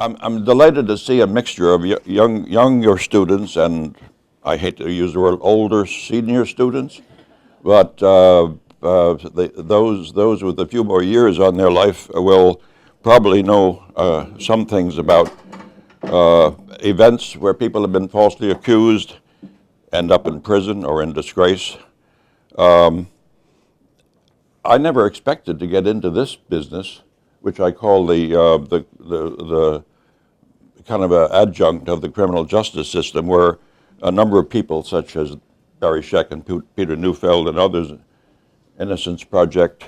I'm delighted to see a mixture of younger students and, I hate to use the word, older senior students, but those with a few more years on their life will probably know some things about events where people have been falsely accused, end up in prison or in disgrace. I never expected to get into this business, which I call the kind of an adjunct of the criminal justice system, where a number of people, such as Barry Scheck and Peter Neufeld and others, Innocence Project,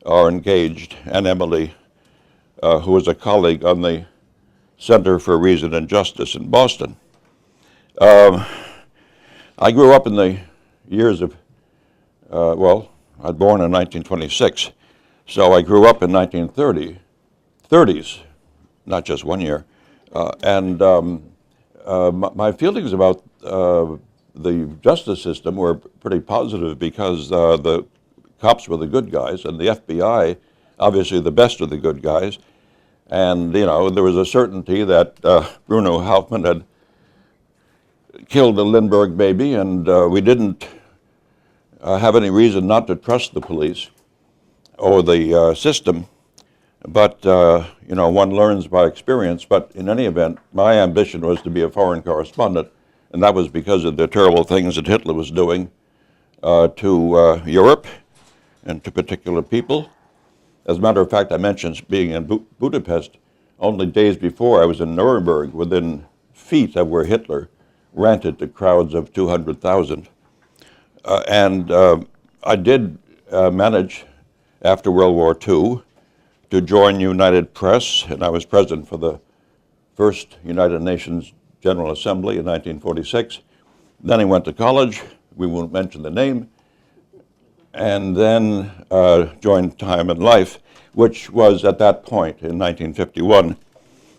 are engaged, and Emily, who is a colleague on the Center for Reason and Justice in Boston. I grew up in the years of, I was born in 1926, so I grew up in 1930s, not just 1 year. My feelings about the justice system were pretty positive because the cops were the good guys and the FBI, obviously the best of the good guys. And, you know, there was a certainty that Bruno Hauptmann had killed the Lindbergh baby, and we didn't have any reason not to trust the police or the system. But, you know, one learns by experience. But in any event, my ambition was to be a foreign correspondent, and that was because of the terrible things that Hitler was doing to Europe and to particular people. As a matter of fact, I mentioned being in Budapest. Only days before, I was in Nuremberg, within feet of where Hitler ranted to crowds of 200,000. I did manage, after World War II, to join United Press, and I was president for the first United Nations General Assembly in 1946. Then I went to college, we won't mention the name, and then joined Time and Life, which was at that point in 1951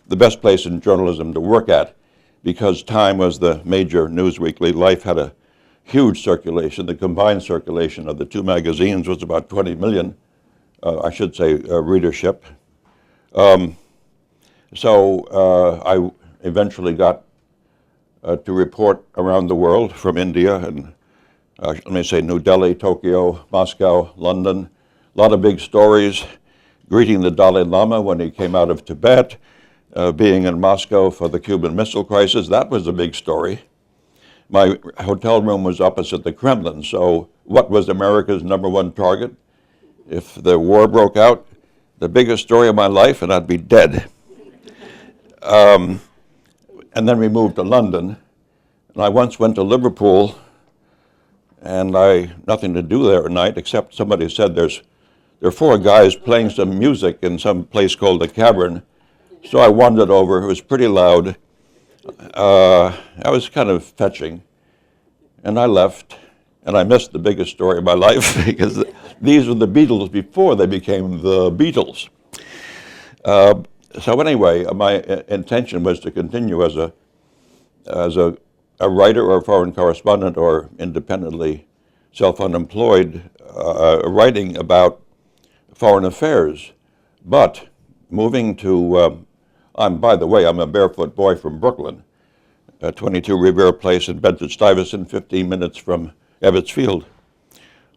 the best place in journalism to work at, because Time was the major news weekly. Life had a huge circulation. The combined circulation of the two magazines was about 20 million, I should say, readership. So I eventually got to report around the world, from India and let me say New Delhi, Tokyo, Moscow, London. A lot of big stories. Greeting the Dalai Lama when he came out of Tibet, being in Moscow for the Cuban Missile Crisis. That was a big story. My hotel room was opposite the Kremlin, so what was America's #1 target? If the war broke out, the biggest story of my life, and I'd be dead. And then we moved to London, and I once went to Liverpool, and nothing to do there at night, except somebody said there are 4 guys playing some music in some place called the Cavern. So I wandered over. It was pretty loud. I was kind of fetching, and I left, and I missed the biggest story of my life because these were the Beatles before they became the Beatles. So anyway, my intention was to continue as a writer or a foreign correspondent or independently self-unemployed, writing about foreign affairs. But moving to, by the way, I'm a barefoot boy from Brooklyn, 22 Revere Place in Bedford-Stuyvesant, 15 minutes from Ebbets Field.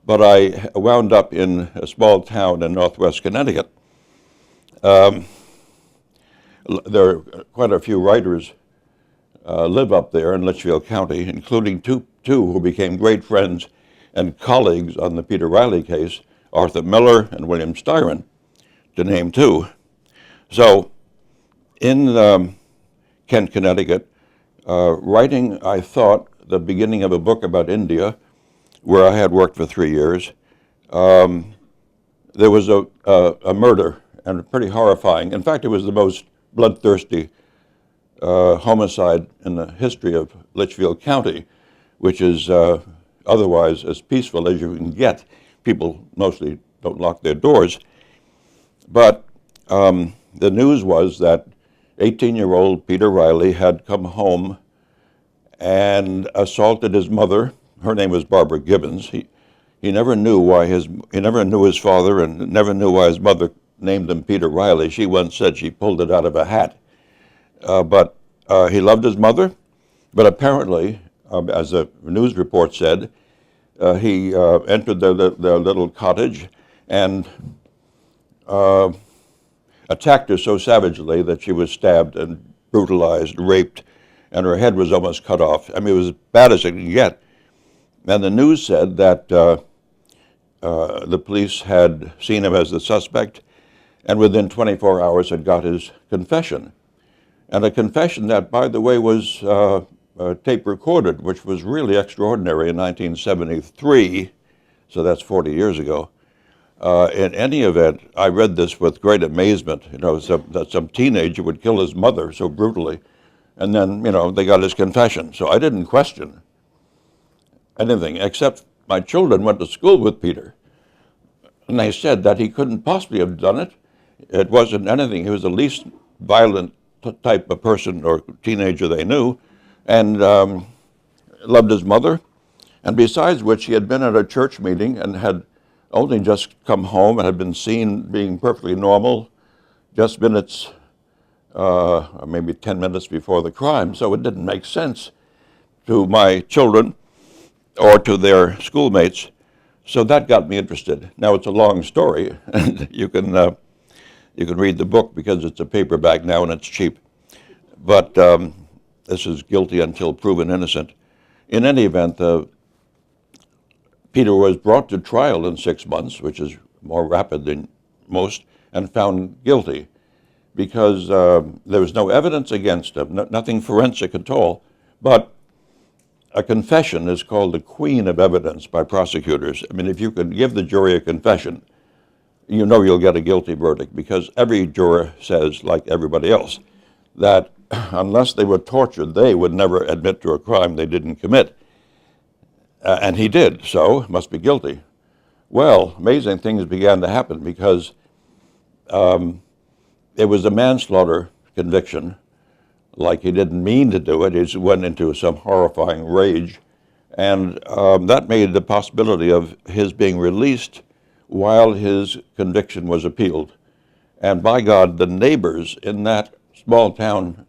But I wound up in a small town in northwest Connecticut. There are quite a few writers live up there in Litchfield County, including two who became great friends and colleagues on the Peter Reilly case, Arthur Miller and William Styron, to name 2. So in Kent, Connecticut, writing, I thought, the beginning of a book about India, where I had worked for 3 years, there was a murder, and pretty horrifying. In fact, it was the most bloodthirsty homicide in the history of Litchfield County, which is otherwise as peaceful as you can get. People mostly don't lock their doors. But the news was that 18-year-old Peter Reilly had come home and assaulted his mother. Her name was Barbara Gibbons. He never knew why he never knew his father, and never knew why his mother named him Peter Reilly. She once said she pulled it out of a hat. but he loved his mother. But apparently, as the news report said, he entered their little cottage and attacked her so savagely that she was stabbed and brutalized, raped, and her head was almost cut off. I mean, it was as bad as it could get. And the news said that the police had seen him as the suspect, and within 24 hours had got his confession. And a confession that, by the way, was tape recorded, which was really extraordinary in 1973, so that's 40 years ago. In any event, I read this with great amazement, that some teenager would kill his mother so brutally, and then, they got his confession. So I didn't question anything, except my children went to school with Peter, and they said that he couldn't possibly have done it. It wasn't anything. He was the least violent type of person or teenager they knew, and loved his mother. And besides which, he had been at a church meeting and had only just come home and had been seen being perfectly normal just minutes, or maybe 10 minutes before the crime. So it didn't make sense to my children or to their schoolmates. So that got me interested. Now it's a long story, and you can read the book because it's a paperback now and it's cheap. But this is Guilty Until Proven Innocent. In any event, Peter was brought to trial in 6 months, which is more rapid than most, and found guilty because there was no evidence against him, nothing forensic at all. But a confession is called the queen of evidence by prosecutors. I mean, if you could give the jury a confession, you know you'll get a guilty verdict, because every juror says, like everybody else, that unless they were tortured, they would never admit to a crime they didn't commit. And he did, so must be guilty. Well, amazing things began to happen because it was a manslaughter conviction. Like he didn't mean to do it, he just went into some horrifying rage. And that made the possibility of his being released while his conviction was appealed. And by God, the neighbors in that small town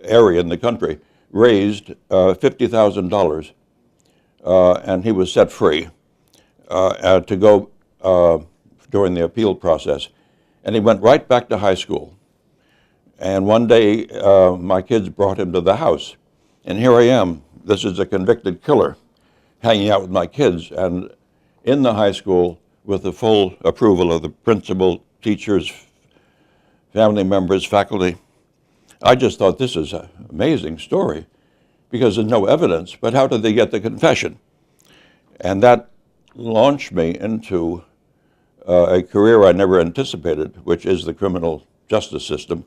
area in the country raised $50,000. And he was set free to go during the appeal process. And he went right back to high school. And one day, my kids brought him to the house. And here I am. This is a convicted killer hanging out with my kids. And in the high school, with the full approval of the principal, teachers, family members, faculty, I just thought this is an amazing story, because there's no evidence, but how did they get the confession? And that launched me into a career I never anticipated, which is the criminal justice system,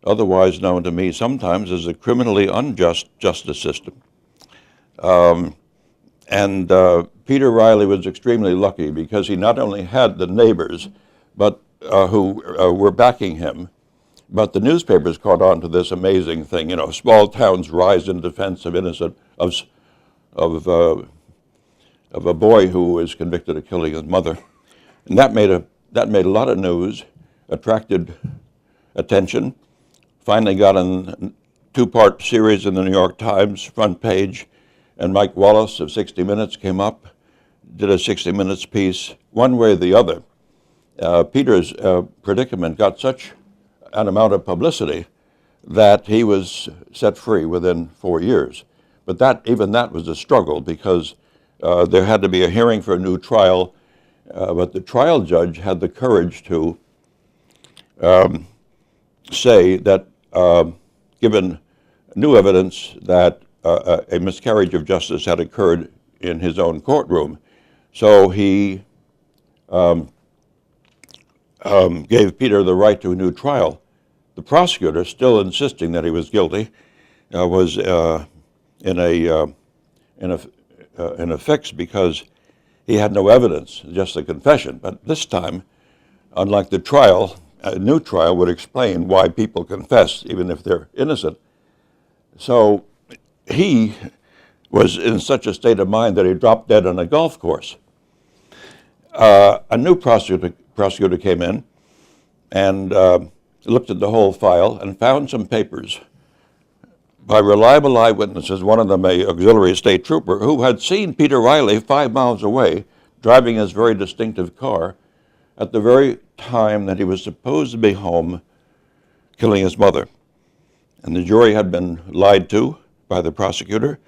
otherwise known to me sometimes as a criminally unjust justice system. Peter Reilly was extremely lucky because he not only had the neighbors but who were backing him, but the newspapers caught on to this amazing thing. Small towns rise in defense of innocent of a boy who was convicted of killing his mother, and that made a lot of news, attracted attention. Finally got in a 2-part series in the New York Times front page, and Mike Wallace of 60 Minutes came up, did a 60 Minutes piece. One way or the other, Peter's predicament got such an amount of publicity that he was set free within 4 years. But even that was a struggle, because there had to be a hearing for a new trial, but the trial judge had the courage to say that, given new evidence that a miscarriage of justice had occurred in his own courtroom, so he gave Peter the right to a new trial. The prosecutor, still insisting that he was guilty, was in a fix, because he had no evidence, just a confession. But this time, unlike the trial, a new trial would explain why people confess, even if they're innocent. So he was in such a state of mind that he dropped dead on a golf course. A new prosecutor came in, and looked at the whole file and found some papers by reliable eyewitnesses, one of them a auxiliary state trooper, who had seen Peter Reilly 5 miles away driving his very distinctive car at the very time that he was supposed to be home killing his mother. And the jury had been lied to by the prosecutor.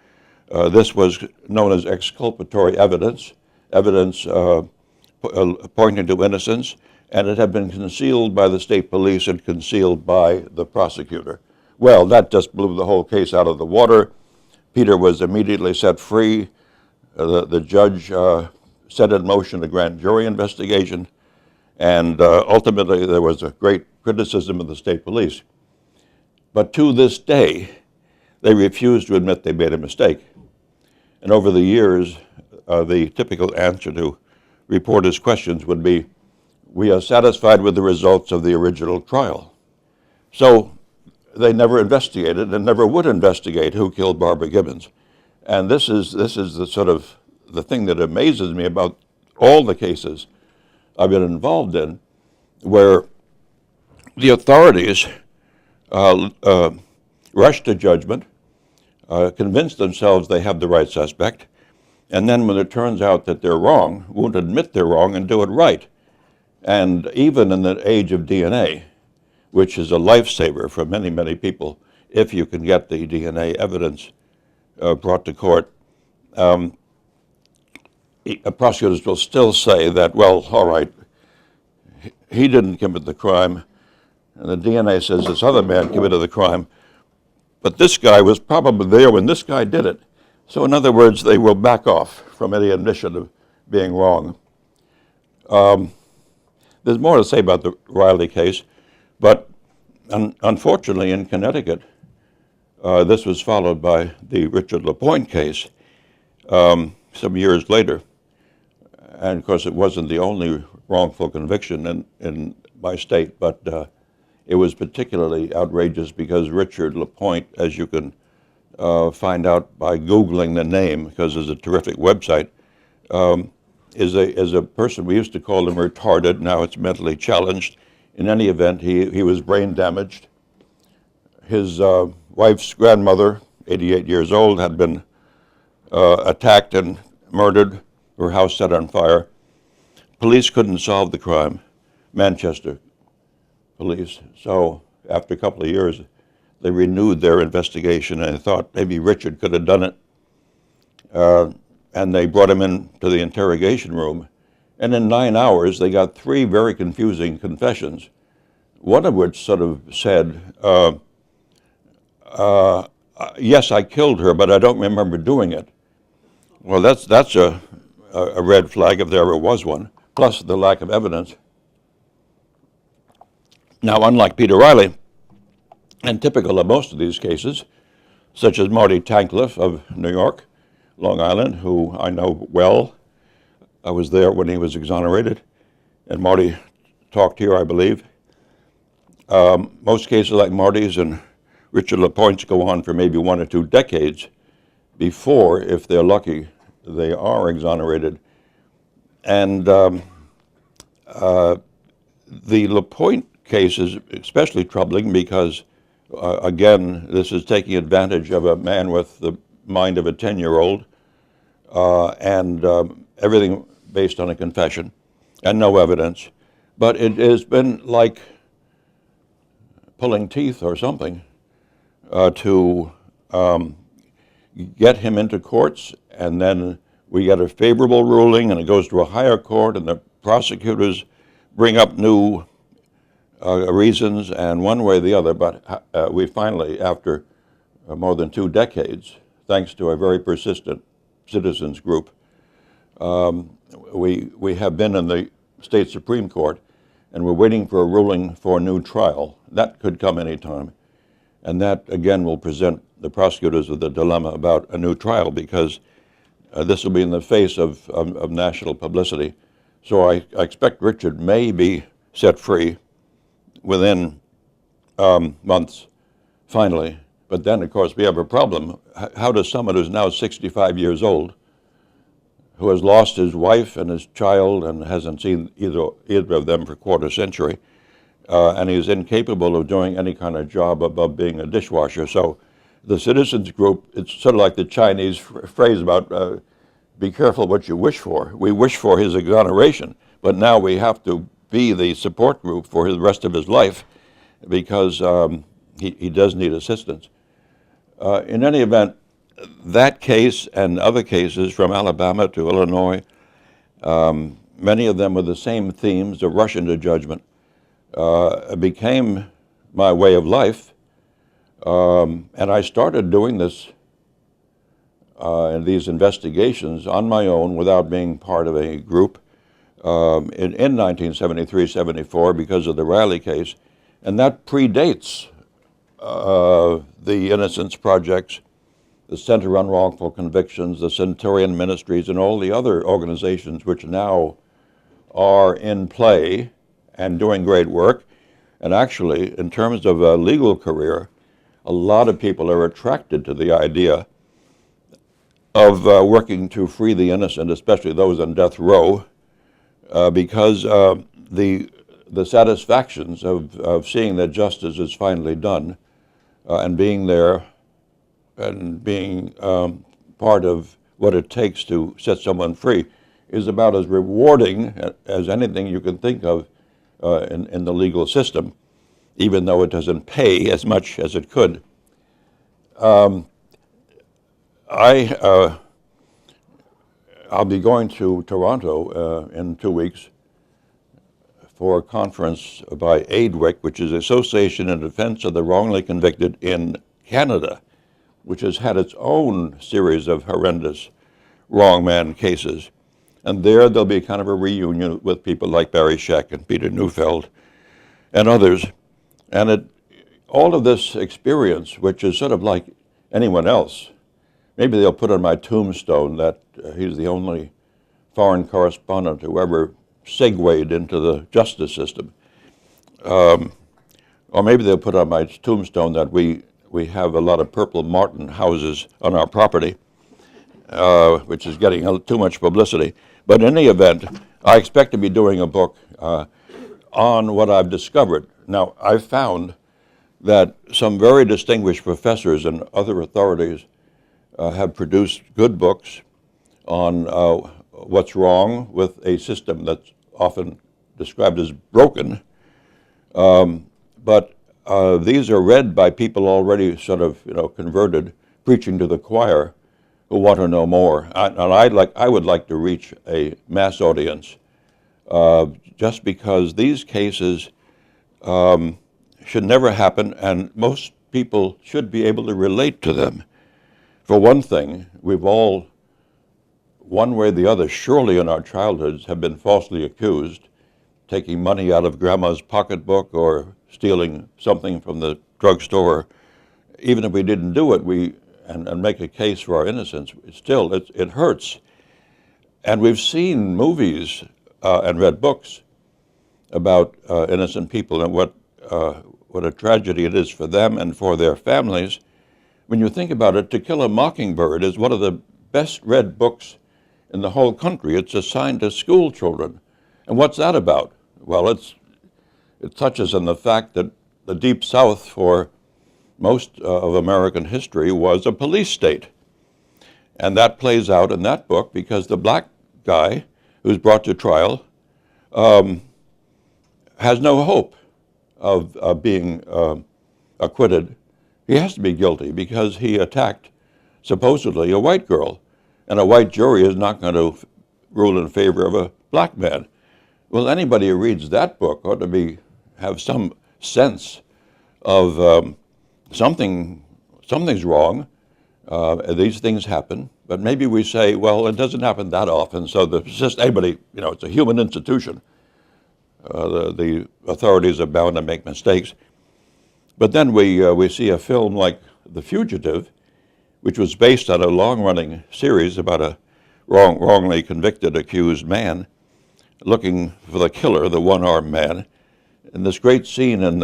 This was known as exculpatory evidence, pointing to innocence, and it had been concealed by the state police and concealed by the prosecutor. Well, that just blew the whole case out of the water. Peter was immediately set free. The judge set in motion a grand jury investigation, and ultimately there was a great criticism of the state police. But to this day, they refuse to admit they made a mistake. And over the years, the typical answer to reporters' questions would be, "We are satisfied with the results of the original trial." So they never investigated and never would investigate who killed Barbara Gibbons. And this is the sort of the thing that amazes me about all the cases I've been involved in, where the authorities rush to judgment, convince themselves they have the right suspect, and then when it turns out that they're wrong, won't admit they're wrong and do it right. And even in the age of DNA, which is a lifesaver for many, many people, if you can get the DNA evidence brought to court, prosecutors will still say that, well, all right, he didn't commit the crime, and the DNA says this other man committed the crime, but this guy was probably there when this guy did it. So in other words, they will back off from any admission of being wrong. There's more to say about the Reilly case, but unfortunately in Connecticut, this was followed by the Richard Lapointe case some years later. And of course, it wasn't the only wrongful conviction in my state, but it was particularly outrageous because Richard Lapointe, as you can find out by Googling the name, because there's a terrific website, is a person, we used to call him retarded, now it's mentally challenged. In any event, he was brain damaged. His wife's grandmother, 88 years old, had been attacked and murdered, her house set on fire. Police couldn't solve the crime, Manchester police. So after a couple of years, they renewed their investigation and thought maybe Richard could have done it. And they brought him into the interrogation room. And in 9 hours, they got 3 very confusing confessions, one of which sort of said, yes, I killed her, but I don't remember doing it. Well, that's a red flag if there ever was one, plus the lack of evidence. Now, unlike Peter Reilly, and typical of most of these cases, such as Marty Tankleff of New York, Long Island, who I know well. I was there when he was exonerated, and Marty talked here, I believe. Most cases like Marty's and Richard Lapointe's go on for maybe 1 or 2 decades before, if they're lucky, they are exonerated. And the Lapointe case is especially troubling because, again, this is taking advantage of a man with the mind of a 10-year-old and everything based on a confession and no evidence. But it has been like pulling teeth or something to get him into courts, and then we get a favorable ruling and it goes to a higher court and the prosecutors bring up new reasons, and one way or the other, but we finally, after more than 2 decades, thanks to a very persistent citizens group, we have been in the state Supreme Court, and we're waiting for a ruling for a new trial. That could come any time. And that, again, will present the prosecutors with a dilemma about a new trial, because this will be in the face of national publicity. So I expect Richard may be set free within months, finally. But then, of course, we have a problem. How does someone who's now 65 years old, who has lost his wife and his child and hasn't seen either of them for a quarter century, and he's incapable of doing any kind of job above being a dishwasher. So the citizens group, it's sort of like the Chinese phrase about be careful what you wish for. We wish for his exoneration, but now we have to be the support group for the rest of his life because he does need assistance. In any event, that case and other cases from Alabama to Illinois, many of them with the same themes, the rush into judgment, became my way of life. And I started doing this in these investigations on my own without being part of a group in 1973-74 because of the Reilly case. And that predates the Innocence Projects, the Center on Wrongful Convictions, the Centurion Ministries, and all the other organizations which now are in play and doing great work. And actually, in terms of a legal career, a lot of people are attracted to the idea of working to free the innocent, especially those on death row, because the satisfactions of seeing that justice is finally done and being there and being part of what it takes to set someone free is about as rewarding as anything you can think of in the legal system, even though it doesn't pay as much as it could. I'll be going to Toronto in 2 weeks for a conference by AIDWIC, which is Association in Defense of the Wrongly Convicted in Canada, which has had its own series of horrendous wrongman cases. And there'll be kind of a reunion with people like Barry Scheck and Peter Neufeld and others. And all of this experience, which is sort of like anyone else, maybe they'll put on my tombstone that he's the only foreign correspondent who ever segued into the justice system. Or maybe they'll put on my tombstone that we have a lot of Purple Martin houses on our property, which is getting too much publicity. But in any event, I expect to be doing a book on what I've discovered. Now, I've found that some very distinguished professors and other authorities have produced good books on what's wrong with a system that's often described as broken. But these are read by people already sort of, converted, preaching to the choir, who want to know more. And I would like to reach a mass audience, just because these cases should never happen, and most people should be able to relate to them. For one thing, we've all, one way or the other, surely in our childhoods, have been falsely accused, taking money out of grandma's pocketbook or stealing something from the drugstore. Even if we didn't do it, and make a case for our innocence, still, it hurts. And we've seen movies and read books about innocent people and what a tragedy it is for them and for their families. When you think about it, To Kill a Mockingbird is one of the best read books in the whole country. It's assigned to school children. And what's that about? Well, it touches on the fact that the Deep South for most of American history was a police state. And that plays out in that book because the black guy who's brought to trial has no hope of being acquitted. He has to be guilty because he attacked, supposedly, a white girl. And a white jury is not going to rule in favor of a black man. Well, anybody who reads that book ought to have some sense of something's wrong. These things happen, but maybe we say, well, it doesn't happen that often, so it's a human institution. The authorities are bound to make mistakes. But then we see a film like The Fugitive, which was based on a long-running series about a wrongly convicted, accused man looking for the killer, the one-armed man. And this great scene in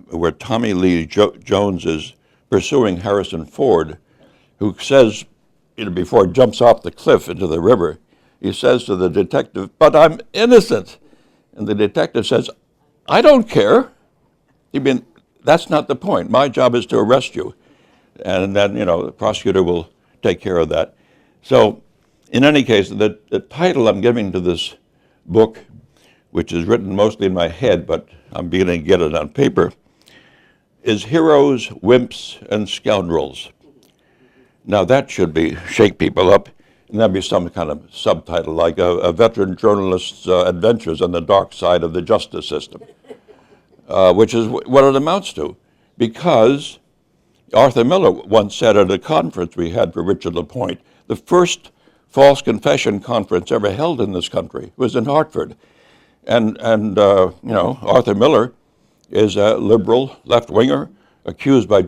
where Tommy Lee Jones is pursuing Harrison Ford, who says, before he jumps off the cliff into the river, he says to the detective, "But I'm innocent." And the detective says, I don't care. I mean, that's not the point. My job is to arrest you. And then, the prosecutor will take care of that. So, in any case, the title I'm giving to this book, which is written mostly in my head, but I'm beginning to get it on paper, is Heroes, Wimps, and Scoundrels. Now that should shake people up, and that'd be some kind of subtitle, like a veteran journalist's adventures on the dark side of the justice system, which is what it amounts to. Because Arthur Miller once said at a conference we had for Richard Lapointe, the first false confession conference ever held in this country was in Hartford. And Arthur Miller is a liberal left-winger, accused by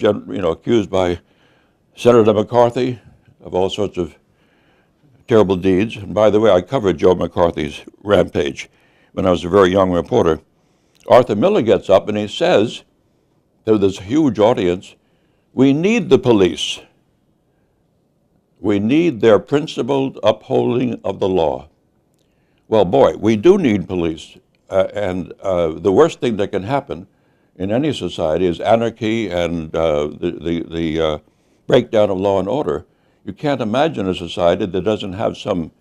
Senator McCarthy of all sorts of terrible deeds. And by the way, I covered Joe McCarthy's rampage when I was a very young reporter. Arthur Miller gets up and he says to this huge audience, "We need the police. We need their principled upholding of the law." Well, boy, we do need police. And the worst thing that can happen in any society is anarchy and the breakdown of law and order. You can't imagine a society that doesn't have some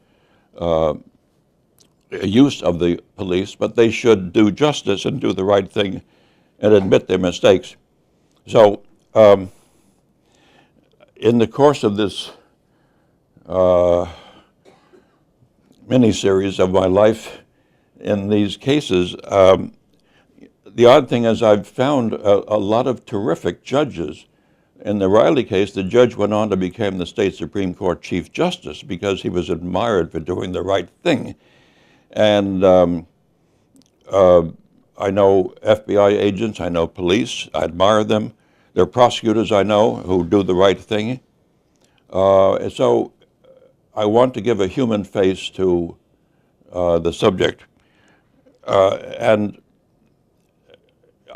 use of the police, but they should do justice and do the right thing and admit their mistakes. So, in the course of this mini-series of my life in these cases, the odd thing is I've found a lot of terrific judges. In the Reilly case, the judge went on to become the state Supreme Court Chief Justice because he was admired for doing the right thing. And I know FBI agents, I know police, I admire them. There are prosecutors I know who do the right thing. So I want to give a human face to the subject. And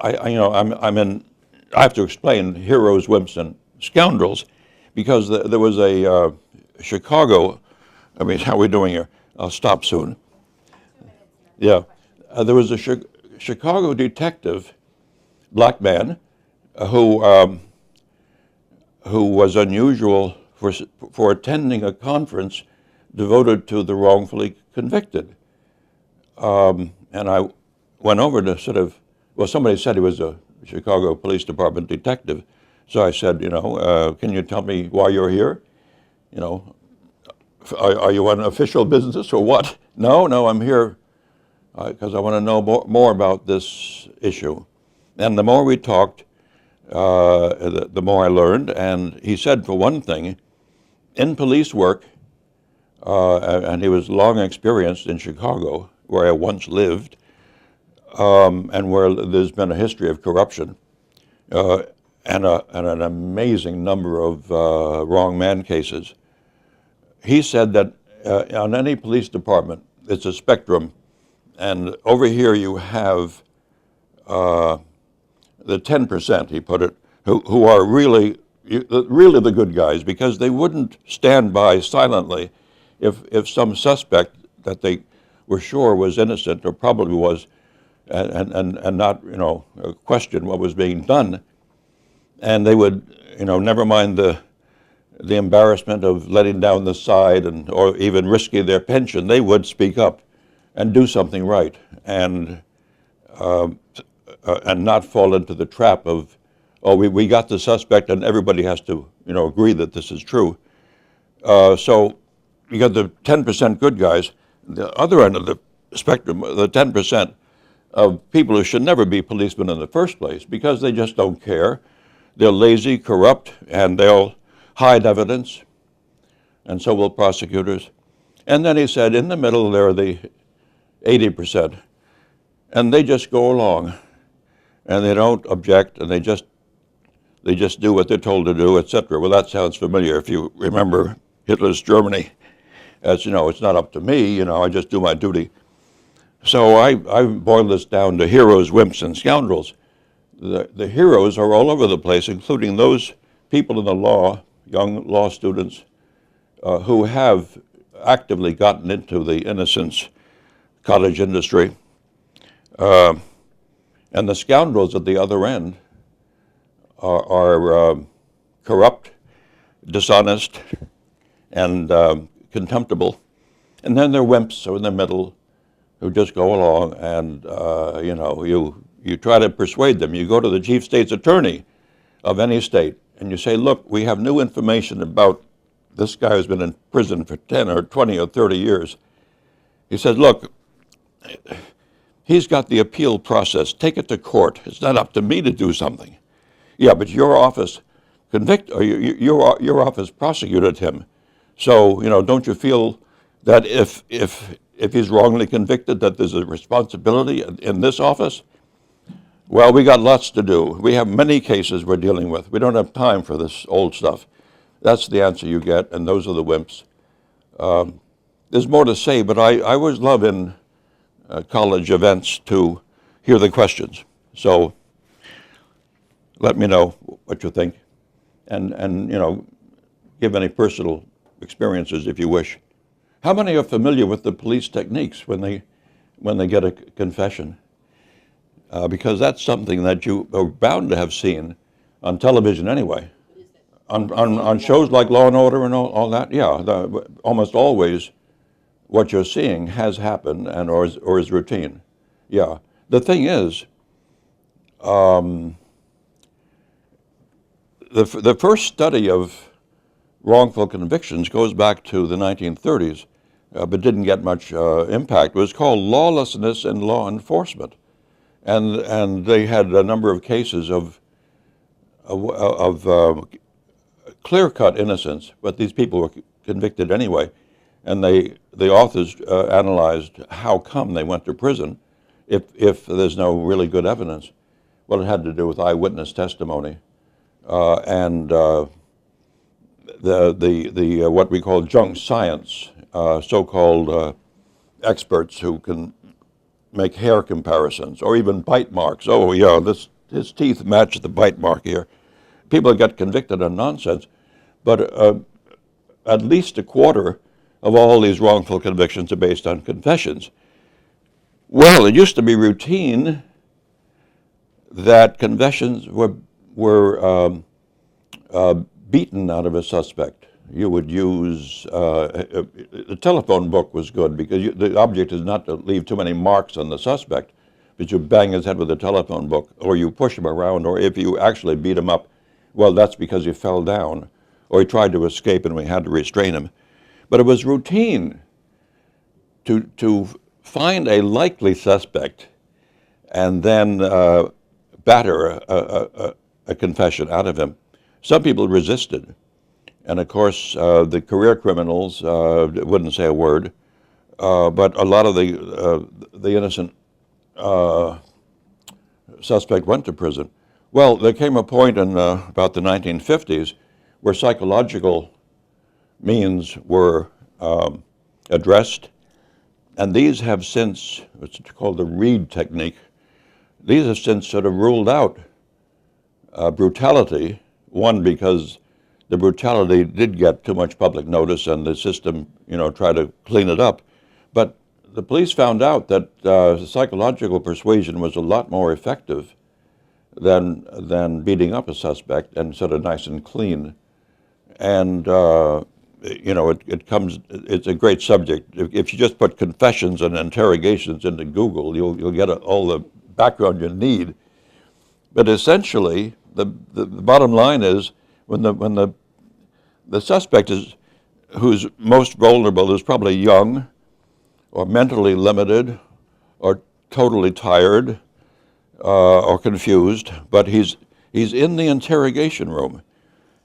I have to explain Heroes, Wimps, and Scoundrels because there was a Chicago, how are we doing here? I'll stop soon. Yeah. There was a Chicago detective, black man, who was unusual for attending a conference devoted to the wrongfully convicted. And I went over to somebody said he was a Chicago Police Department detective. So I said, can you tell me why you're here? Are you on official business or what? No, I'm here because I want to know more about this issue. And the more we talked, the more I learned. And he said, for one thing, in police work, and he was long experienced in Chicago, where I once lived, and where there's been a history of corruption, and an amazing number of wrong man cases. He said that on any police department, it's a spectrum, and over here you have the 10%, he put it, who are really the good guys, because they wouldn't stand by silently if some suspect that they were sure was innocent or probably was, and not question what was being done, and they would never mind the embarrassment of letting down the side or even risking their pension. They would speak up and do something right and not fall into the trap of, we got the suspect and everybody has to agree that this is true. So you got the 10% good guys. The other end of the spectrum, the 10% of people who should never be policemen in the first place because they just don't care. They're lazy, corrupt, and they'll hide evidence, and so will prosecutors. And then he said, in the middle there are the 80%, and they just go along, and they don't object, and they just do what they're told to do, etc. Well, that sounds familiar if you remember Hitler's Germany. As it's not up to me, I just do my duty. So I boiled this down to heroes, wimps, and scoundrels. The heroes are all over the place, including those people in the law, young law students, who have actively gotten into the innocence cottage industry. And the scoundrels at the other end are corrupt, dishonest, and contemptible. And then there are wimps who are in the middle who just go along and, you try to persuade them. You go to the chief state's attorney of any state and you say, look, we have new information about this guy who's been in prison for 10 or 20 or 30 years. He says, look, he's got the appeal process. Take it to court. It's not up to me to do something. Yeah, but your office your office prosecuted him. So, don't you feel that if he's wrongly convicted, that there's a responsibility in this office? Well, we got lots to do. We have many cases we're dealing with. We don't have time for this old stuff. That's the answer you get, and those are the wimps. There's more to say, but I always love in college events to hear the questions. So let me know what you think, and give any personal experiences if you wish. How many are familiar with the police techniques when they get a confession? Because that's something that you are bound to have seen on television anyway. On shows like Law and Order and all that, yeah, almost always what you're seeing has happened or is routine. Yeah. The thing is, the first study of wrongful convictions goes back to the 1930s, but didn't get much impact. It was called Lawlessness in Law Enforcement, and they had a number of cases of clear-cut innocence, but these people were convicted anyway, and the authors analyzed how come they went to prison if there's no really good evidence. Well, it had to do with eyewitness testimony and the what we call junk science, so-called experts who can make hair comparisons or even bite marks. Oh yeah, his teeth match the bite mark here. People get convicted on nonsense, but at least a quarter of all these wrongful convictions are based on confessions. Well, it used to be routine that confessions were beaten out of a suspect. You would use, the telephone book was good because the object is not to leave too many marks on the suspect, but you bang his head with a telephone book, or you push him around, or if you actually beat him up, well, that's because he fell down, or he tried to escape and we had to restrain him. But it was routine to find a likely suspect and then batter a confession out of him. Some people resisted. And of course, the career criminals wouldn't say a word, but a lot of the innocent suspect went to prison. Well, there came a point in about the 1950s where psychological means were addressed, and these have since, it's called the Reid Technique, these have since sort of ruled out brutality, one because the brutality did get too much public notice and the system, tried to clean it up. But the police found out that psychological persuasion was a lot more effective than beating up a suspect and sort of nice and clean. And, it's a great subject. If you just put confessions and interrogations into Google, you'll get all the background you need. But essentially, the bottom line is, when the suspect who's most vulnerable is probably young or mentally limited or totally tired or confused, but he's in the interrogation room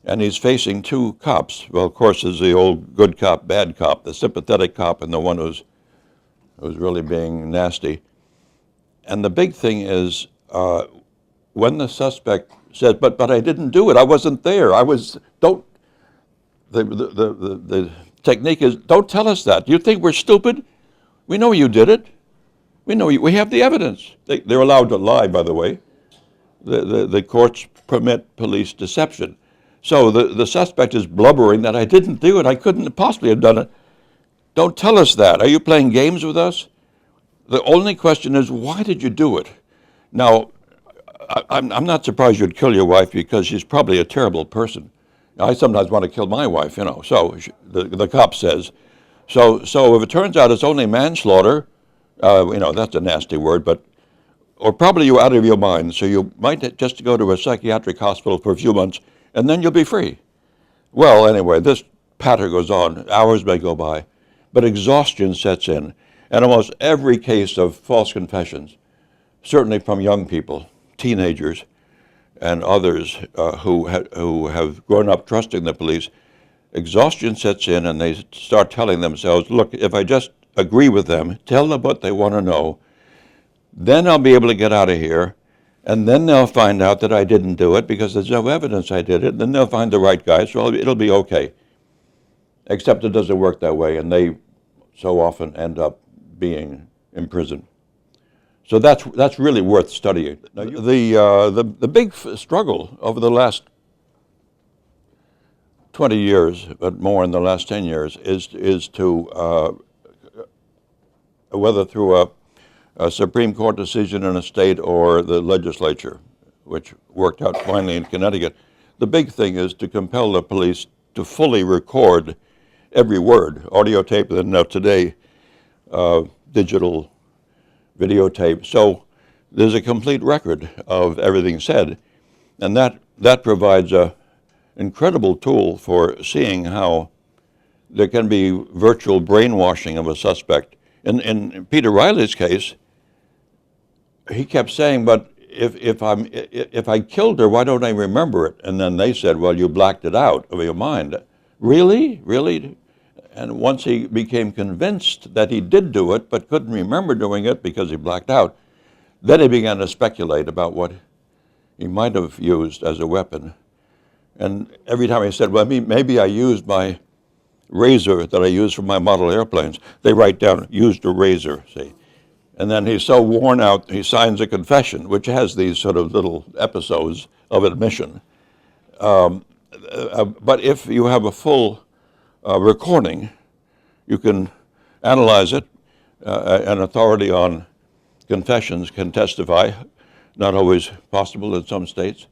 and he's facing two cops. Well, of course, there's the old good cop, bad cop, the sympathetic cop and the one who's really being nasty. And the big thing is when the suspect says, but I didn't do it. I wasn't there. The technique is, don't tell us that. You think we're stupid? We know you did it. We have the evidence. They're allowed to lie, by the way. The courts permit police deception. So the suspect is blubbering that I didn't do it. I couldn't possibly have done it. Don't tell us that. Are you playing games with us? The only question is, why did you do it? Now, I'm not surprised you'd kill your wife because she's probably a terrible person. I sometimes want to kill my wife, you know, so the cop says. So if it turns out it's only manslaughter, you know, that's a nasty word, but, or probably you're out of your mind, so you might just go to a psychiatric hospital for a few months, and then you'll be free. Well, anyway, this patter goes on. Hours may go by, but exhaustion sets in. And almost every case of false confessions, certainly from young people, teenagers, and others who have grown up trusting the police, exhaustion sets in and they start telling themselves, look, if I just agree with them, tell them what they want to know, then I'll be able to get out of here, and then they'll find out that I didn't do it because there's no evidence I did it, and then they'll find the right guy, so it'll be okay. Except it doesn't work that way, and they so often end up being imprisoned. So that's really worth studying. Now, the big struggle over the last 20 years, but more in the last 10 years, is to, whether through a Supreme Court decision in a state or the legislature, which worked out finally in Connecticut, the big thing is to compel the police to fully record every word, audio tape, and now today, digital videotape. So there's a complete record of everything said, and that provides a incredible tool for seeing how there can be virtual brainwashing of a suspect. In Peter Reilly's case, he kept saying, but if I killed her, why don't I remember it? And then they said, well, you blacked it out of your mind. Really? Really? And once he became convinced that he did do it, but couldn't remember doing it because he blacked out, then he began to speculate about what he might have used as a weapon. And every time he said, well, maybe I used my razor that I used for my model airplanes, they write down, used a razor, see. And then he's so worn out, he signs a confession, which has these sort of little episodes of admission. But if you have a full recording, you can analyze it. An authority on confessions can testify, not always possible in some states,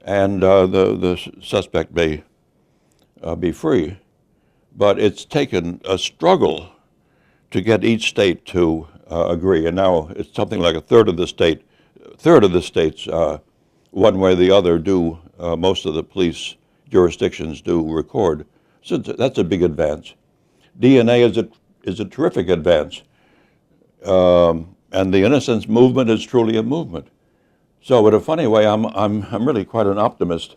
and the suspect may be free. But it's taken a struggle to get each state to agree, and now it's something like a third of the states, one way or the other, do most of the police jurisdictions do record. So that's a big advance. DNA is a terrific advance, and the innocence movement is truly a movement. So in a funny way, I'm really quite an optimist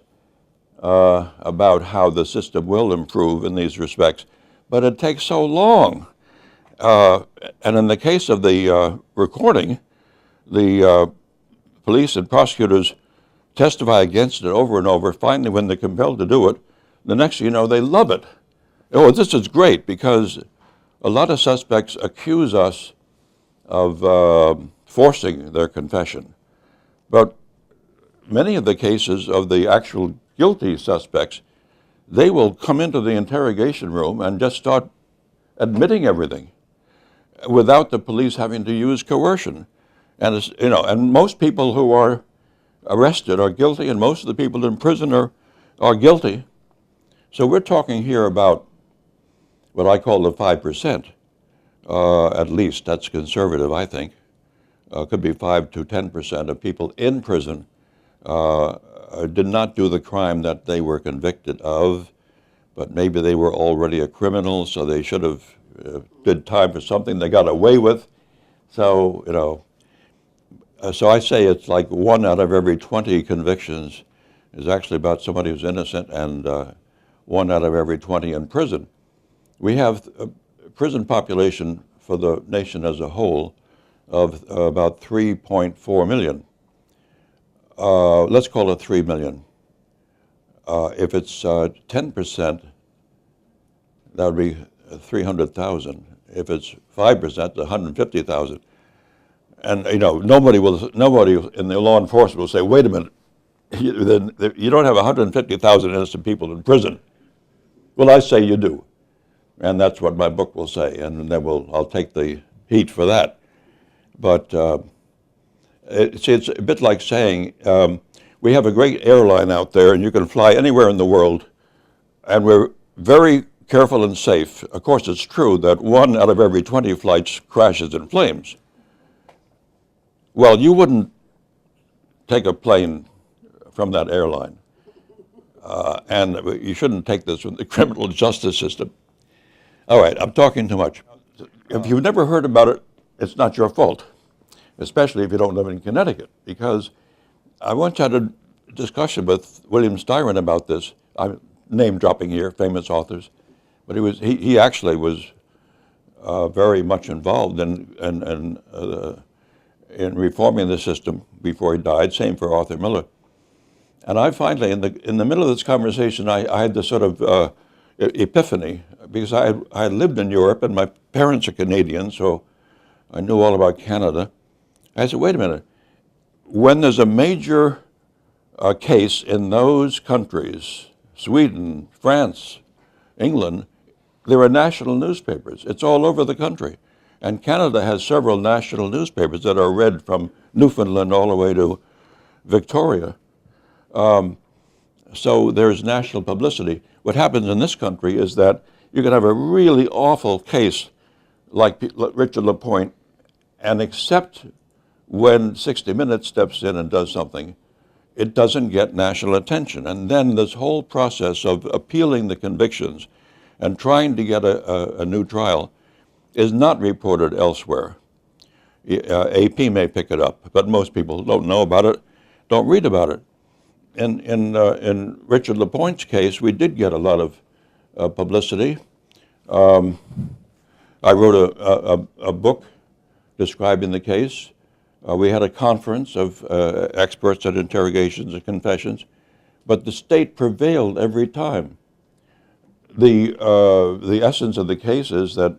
about how the system will improve in these respects, but it takes so long. And in the case of the recording, the police and prosecutors testify against it over and over. Finally, when they're compelled to do it, the next thing you know, they love it. Oh, this is great, because a lot of suspects accuse us of forcing their confession. But many of the cases of the actual guilty suspects, they will come into the interrogation room and just start admitting everything without the police having to use coercion. And it's, you know, and most people who are arrested are guilty, and most of the people in prison are guilty. So we're talking here about what I call the 5%, at least. That's conservative, I think. Could be 5 to 10% of people in prison did not do the crime that they were convicted of, but maybe they were already a criminal, so they should have did time for something they got away with. So, you know, so I say it's like 1 out of every 20 convictions is actually about somebody who's innocent, and 1 out of every 20 in prison. We have a prison population for the nation as a whole of about 3.4 million. Let's call it 3 million. If it's 10%, that would be 300,000. If it's 5%, 150,000. And you know, nobody in the law enforcement will say, "Wait a minute, you don't have 150,000 innocent people in prison." Well, I say you do, and that's what my book will say, and then I'll take the heat for that. But It's a bit like saying, we have a great airline out there and you can fly anywhere in the world, and we're very careful and safe. Of course, it's true that 1 out of every 20 flights crashes in flames. Well, you wouldn't take a plane from that airline. And you shouldn't take this from the criminal justice system. All right, I'm talking too much. If you've never heard about it, it's not your fault, especially if you don't live in Connecticut, because I once had a discussion with William Styron about this. I'm name dropping here, famous authors, but he actually was very much involved in reforming the system before he died. Same for Arthur Miller. And I finally, in the middle of this conversation, I had this sort of epiphany, because I had lived in Europe and my parents are Canadian, so I knew all about Canada. I said, wait a minute, when there's a major case in those countries, Sweden, France, England, there are national newspapers. It's all over the country. And Canada has several national newspapers that are read from Newfoundland all the way to Victoria. So there's national publicity. What happens in this country is that you can have a really awful case like Richard Lapointe, and except when 60 Minutes steps in and does something, it doesn't get national attention. And then this whole process of appealing the convictions and trying to get a new trial is not reported elsewhere. AP may pick it up, but most people don't know about it, don't read about it. In Richard Lapointe's case, we did get a lot of publicity. I wrote a book describing the case. We had a conference of experts at interrogations and confessions, but the state prevailed every time. The essence of the case is that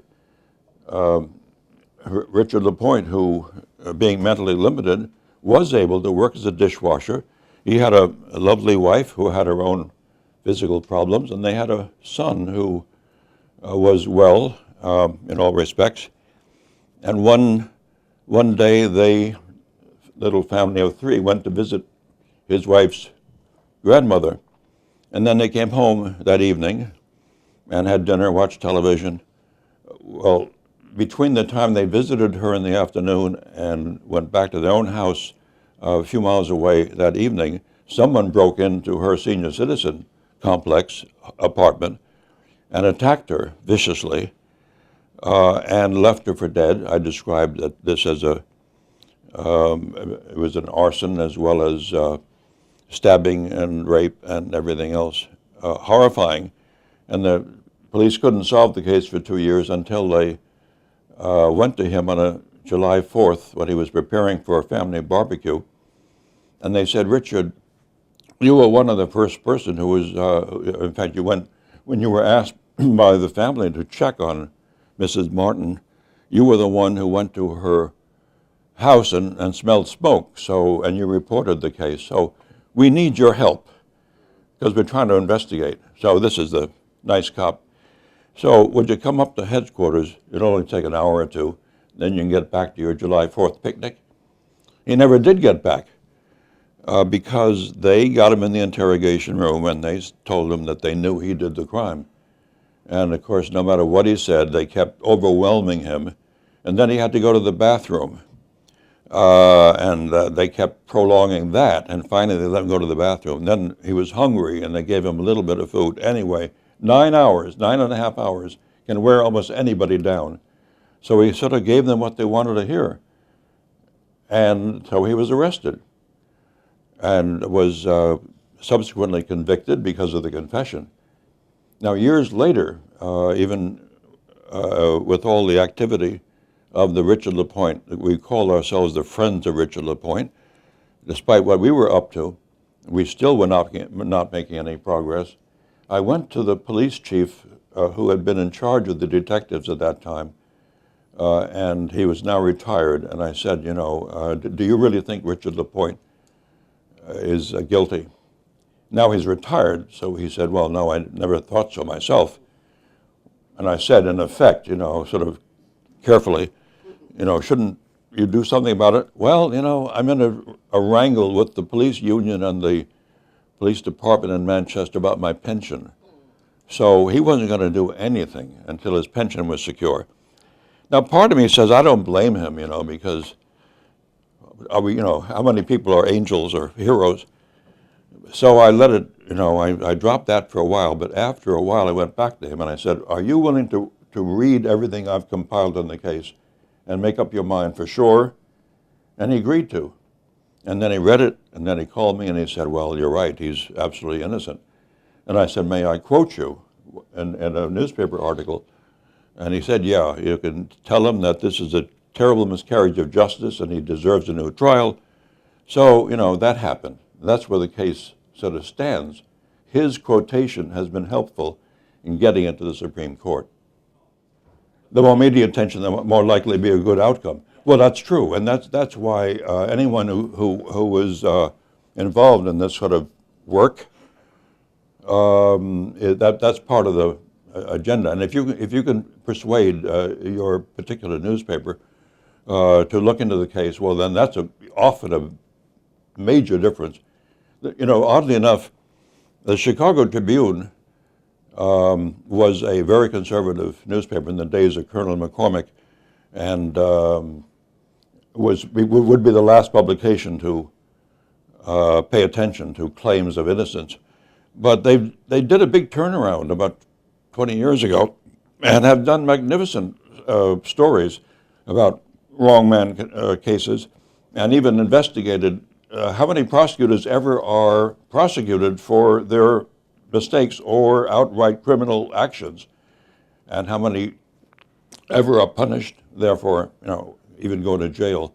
Richard Lapointe, who, being mentally limited, was able to work as a dishwasher. He had a lovely wife who had her own physical problems, and they had a son who was well in all respects. And one day, they, little family of 3, went to visit his wife's grandmother. And then they came home that evening and had dinner, watched television. Well, between the time they visited her in the afternoon and went back to their own house a few miles away that evening, someone broke into her senior citizen complex apartment and attacked her viciously and left her for dead. I described this as it was an arson as well as stabbing and rape and everything else. Horrifying. And the police couldn't solve the case for 2 years until they went to him on a July 4th when he was preparing for a family barbecue. And they said, Richard, you were one of the first person who was, in fact, you went, when you were asked by the family to check on Mrs. Martin, you were the one who went to her house and smelled smoke, and you reported the case. So we need your help because we're trying to investigate. So this is the nice cop. So would you come up to headquarters? It'll only take an hour or two. Then you can get back to your July 4th picnic. He never did get back because they got him in the interrogation room and they told him that they knew he did the crime. And of course, no matter what he said, they kept overwhelming him. And then he had to go to the bathroom. They kept prolonging that. And finally, they let him go to the bathroom. Then he was hungry and they gave him a little bit of food. Anyway, 9 hours, 9.5 hours can wear almost anybody down. So he sort of gave them what they wanted to hear. And so he was arrested and was subsequently convicted because of the confession. Now, years later, even with all the activity of the Richard Lapointe, we call ourselves the Friends of Richard Lapointe, despite what we were up to, we still were not making any progress. I went to the police chief who had been in charge of the detectives at that time, and he was now retired, and I said, you know, do you really think Richard Lapointe is guilty? Now he's retired, so he said, well, no, I never thought so myself. And I said, in effect, you know, sort of carefully, you know, shouldn't you do something about it. Well, you know, I'm in a wrangle with the police union and the police department in Manchester about my pension. So he wasn't going to do anything until his pension was secure. Now, part of me says I don't blame him, you know, because you know, how many people are angels or heroes? So I let it, you know, I dropped that for a while, but after a while I went back to him and I said, are you willing to read everything I've compiled in the case and make up your mind for sure? And he agreed to. And then he read it, and then he called me and he said, well, you're right, he's absolutely innocent. And I said, may I quote you in a newspaper article? And he said, yeah, you can tell him that this is a terrible miscarriage of justice and he deserves a new trial. So, you know, that happened. That's where the case sort of stands. His quotation has been helpful in getting it to the Supreme Court. The more media attention, the more likely to be a good outcome. Well, that's true, and that's why anyone who was involved in this sort of work, that's part of the agenda. And if you can persuade your particular newspaper to look into the case, well, then that's often a major difference. You know, oddly enough, the Chicago Tribune was a very conservative newspaper in the days of Colonel McCormick, and would be the last publication to pay attention to claims of innocence. But they did a big turnaround about 20 years ago and have done magnificent stories about wrongman cases, and even investigated how many prosecutors ever are prosecuted for their mistakes or outright criminal actions, and how many ever are punished, therefore, you know, even go to jail.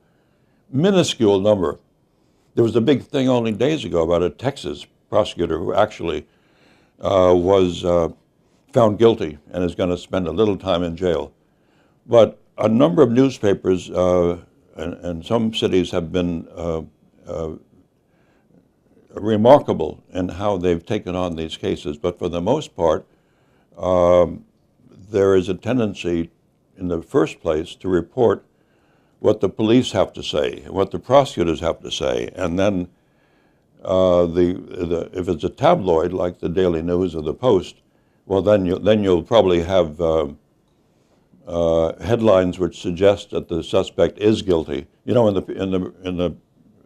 Minuscule number. There was a big thing only days ago about a Texas prosecutor who actually was found guilty and is going to spend a little time in jail. But a number of newspapers and some cities have been remarkable in how they've taken on these cases. But for the most part, there is a tendency in the first place to report what the police have to say, what the prosecutors have to say, and then if it's a tabloid like the Daily News or the Post, well, then you'll probably have headlines which suggest that the suspect is guilty. You know, in the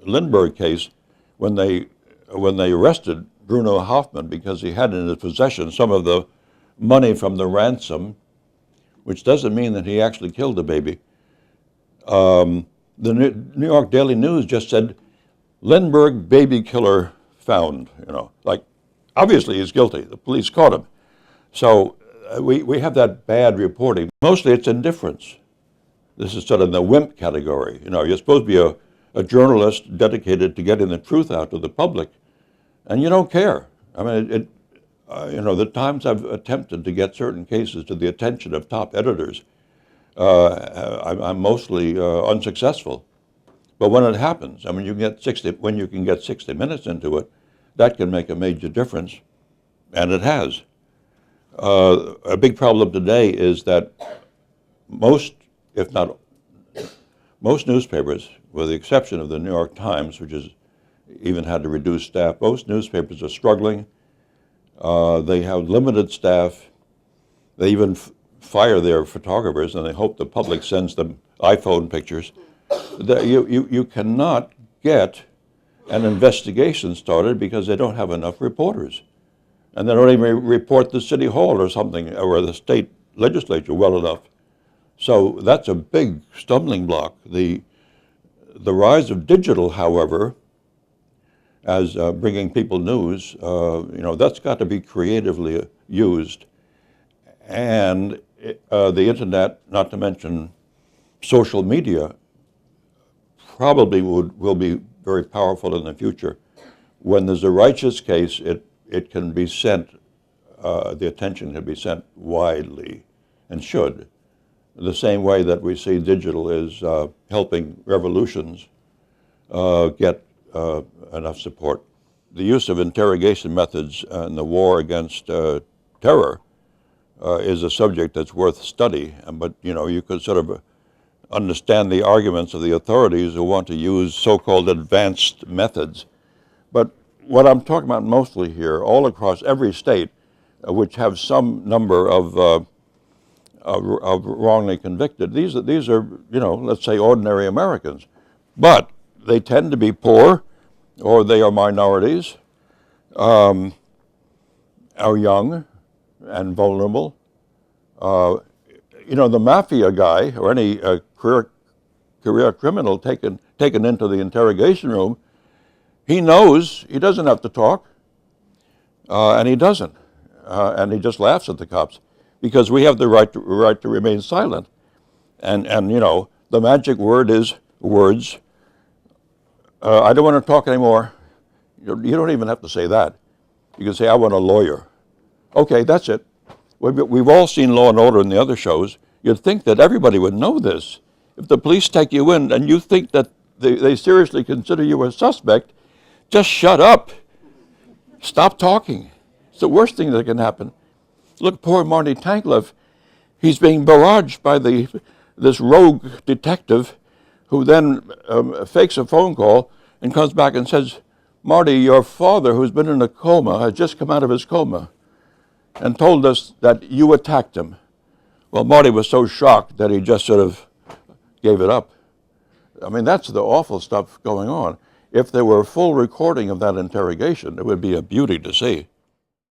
Lindbergh case, when they arrested Bruno Hoffman because he had in his possession some of the money from the ransom, which doesn't mean that he actually killed the baby. The New York Daily News just said, Lindbergh baby killer found, you know, like, obviously he's guilty. The police caught him. So we have that bad reporting. Mostly it's indifference. This is sort of the wimp category. You know, you're supposed to be a journalist dedicated to getting the truth out to the public, and you don't care. I mean, you know, the times I've attempted to get certain cases to the attention of top editors, I'm mostly unsuccessful. But when it happens, I mean, when you can get 60 minutes into it, that can make a major difference, and it has. A big problem today is that most, if not most newspapers, with the exception of the New York Times, which has even had to reduce staff, most newspapers are struggling. They have limited staff. They even fire their photographers, and they hope the public sends them iPhone pictures. You cannot get an investigation started because they don't have enough reporters. And they don't even report the city hall or something, or the state legislature well enough. So that's a big stumbling block. The rise of digital, however, as bringing people news, you know, that's got to be creatively used. And the internet, not to mention social media, probably will be very powerful in the future. When there's a righteous case, it can be sent, the attention can be sent widely, and should. The same way that we see digital is helping revolutions get enough support. The use of interrogation methods in the war against terror is a subject that's worth study, but you know, you could sort of understand the arguments of the authorities who want to use so-called advanced methods. But what I'm talking about mostly here, all across every state, which have some number of wrongly convicted, these are, you know, let's say ordinary Americans. But they tend to be poor, or they are minorities, are young and vulnerable. You know, the mafia guy or any career criminal taken into the interrogation room, he knows he doesn't have to talk, and he doesn't, and he just laughs at the cops because we have the right to remain silent, and you know, the magic word is words. I don't want to talk anymore. You don't even have to say that. You can say, I want a lawyer. Okay, that's it. We've all seen Law and Order in the other shows. You'd think that everybody would know this. If the police take you in and you think that they seriously consider you a suspect, just shut up. Stop talking. It's the worst thing that can happen. Look, poor Marty Tankleff. He's being barraged by this rogue detective who then fakes a phone call and comes back and says, Marty, your father, who's been in a coma, has just come out of his coma and told us that you attacked him. Well, Marty was so shocked that he just sort of gave it up. I mean, that's the awful stuff going on. If there were a full recording of that interrogation, it would be a beauty to see.